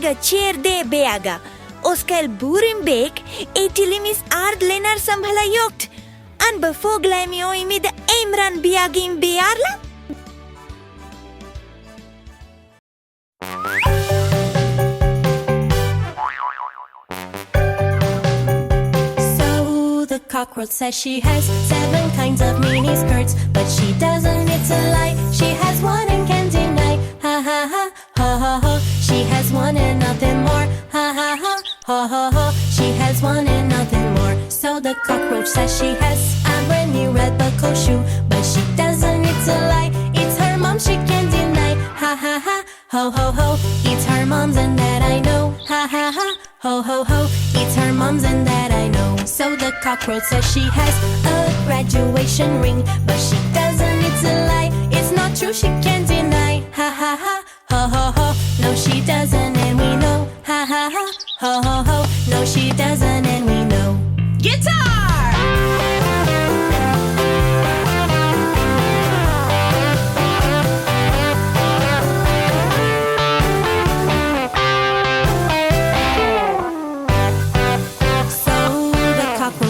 Beaga cheer de Beaga. Oskel boerin beek, etilimis aard lenár Samhlaíochta. An be Foghlaim nóiméad Amhráin Beagin bearla? The cockroach says she has 7 kinds of mini skirts, but she doesn't, it's a lie. She has one and can't deny. Ha ha ha, ha ha ha. She has one and nothing more. Ha ha ha, ha ha ha. She has one and nothing more. So the cockroach says she has a brand new red buckle shoe, but she doesn't, it's a lie. It's her mom, she can't deny. Ha ha ha, ho ho ho. It's her mom's and that I know. Ha ha ha, ho ho ho. It's her mom's and that I know. So the cockroach says she has a graduation ring, but she doesn't, it's a lie. It's not true, she can't deny. Ha ha ha, ho ho ho. No, she doesn't and we know. Ha ha ha, ho ho ho. No, she doesn't and we know. Guitar!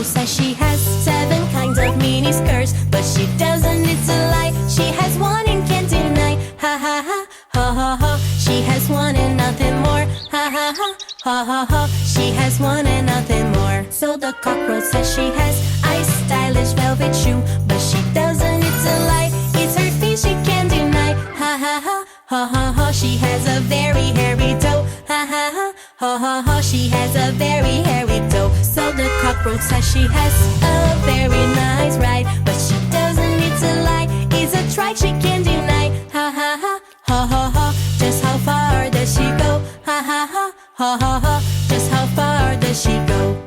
Says she has 7 kinds of mini skirts, but she doesn't, it's a lie. She has one and can't deny. Ha ha ha, ha ha ha. She has one and nothing more. Ha ha ha, ha ha ha. She has one and nothing more. So the cockroach says she has a stylish velvet shoe, but she doesn't, it's a lie. It's her feet, she can't deny. Ha ha ha, ha ha ha. She has a very hairy toe. Ha ha ha, ha ha ha. She has a very hairy toe. So the cockroach says she has a very nice ride, but she doesn't, it's a lie. It's a trike, she can't deny. Ha ha ha, ha ha ha. Just how far does she go? Ha ha ha, ha ha ha. Just how far does she go?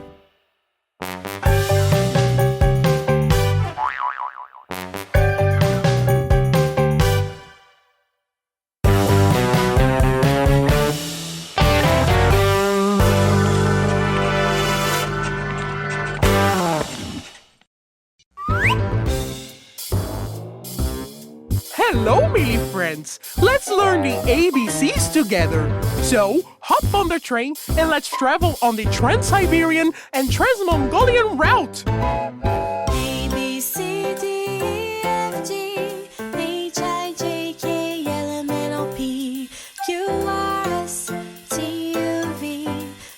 Hello, me friends! Let's learn the ABCs together. So, hop on the train and let's travel on the Trans-Siberian and Trans-Mongolian route. A, B, C, D, E, F, G, H, I, J, K, L, M, N, O, P, Q, R, S, T, U, V,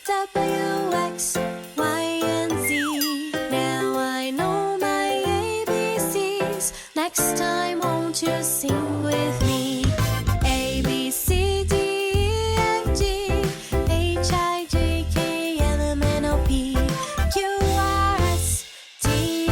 W, X, Y, and Z. Now I know my ABCs. Next time, won't you sing with me? A, B, C, D, E, F, G, H, I, J, K, L, M, N, O, P, Q, R, S, T,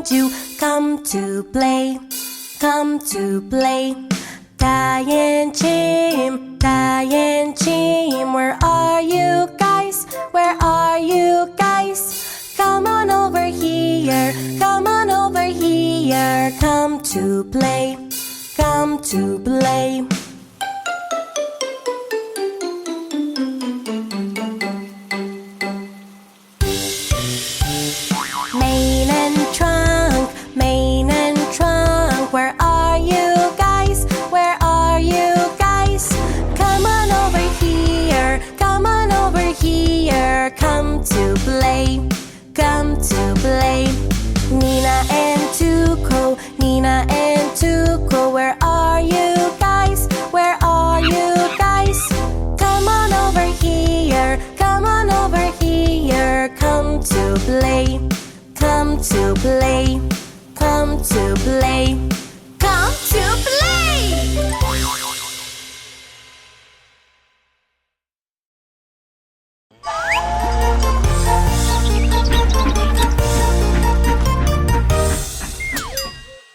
find you. Come to play, come to play. Diane Chim, where are you guys? Where are you guys? Come on over here, come on over here. Come to play, come to play. Mane and trunk, where are you guys? Where are you guys? Come on over here, come on over here. Come to play, come to play. Nina and Tuco, where are you guys? Where are you guys? Come on over here, come on over here. Come to play, come to play, come to play, come to play.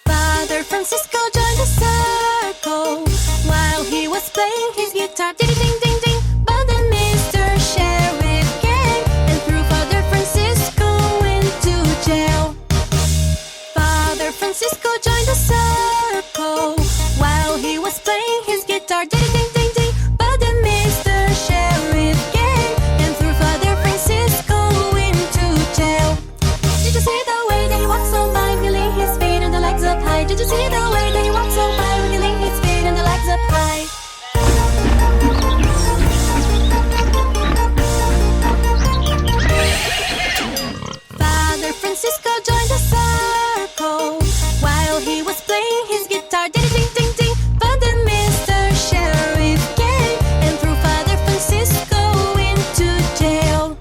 Father Francisco joined the circle while he was playing his guitar. Ding ding ding ding. But then Mr. Sheriff came and threw Father Francisco into jail. Father Francisco joined the circle while he was playing his guitar. Ding ding ding ding. But then Mr. Sheriff came and threw Father Francisco into jail. Did you see the way that he walked so by, wiggling his feet and the legs up high? Did you see the way that he walked so by, wiggling his feet and the legs up high? Father Francisco joined the circle while he was playing his guitar. Ding ding ding ding. But then Mr. Sheriff came and threw Father Francisco into jail.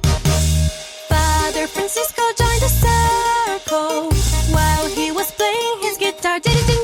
Father Francisco joined the circle while he was playing his guitar. Ding ding